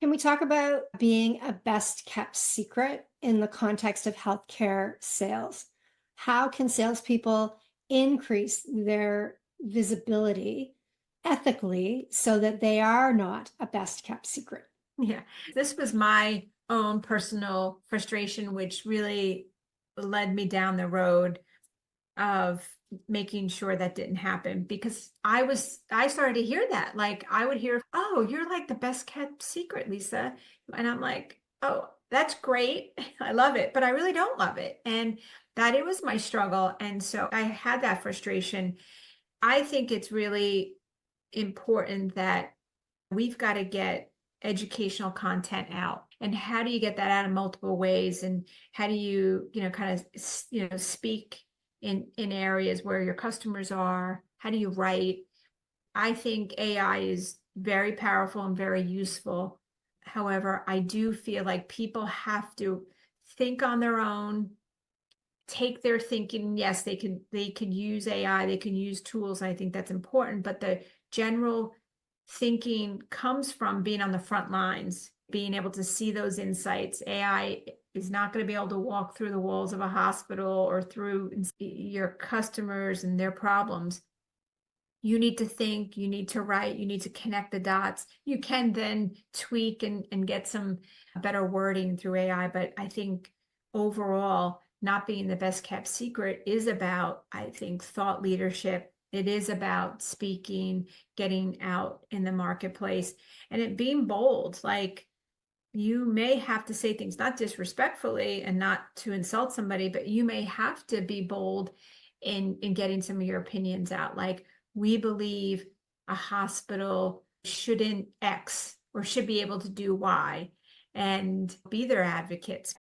Can we talk about being a best kept secret in the context of healthcare sales? How can salespeople increase their visibility ethically so that they are not a best kept secret? Yeah, this was my own personal frustration, which really led me down the road of making sure that didn't happen because I started to hear that. Like I would hear, "Oh, you're like the best kept secret, Lisa." And I'm like, "Oh, that's great. I love it, but I really don't love it." And that it was my struggle. And so I had that frustration. I think it's really important that we've got to get educational content out. And how do you get that out in multiple ways? And how do you, kind of, speak in areas where your customers are? How do you write? I think AI is very powerful and very useful. However, I do feel like people have to think on their own, take their thinking. Yes, they can use AI, they can use tools. I think that's important, but the general thinking comes from being on the front lines, being able to see those insights. AI is not going to be able to walk through the walls of a hospital or through your customers and their problems. You need to think, you need to write, you need to connect the dots. You can then tweak and get some better wording through AI. But I think overall, not being the best kept secret is about, I think, thought leadership. It is about speaking, getting out in the marketplace, and it being bold. Like you may have to say things not disrespectfully and not to insult somebody, but you may have to be bold in getting some of your opinions out. Like we believe a hospital shouldn't X or should be able to do Y and be their advocates.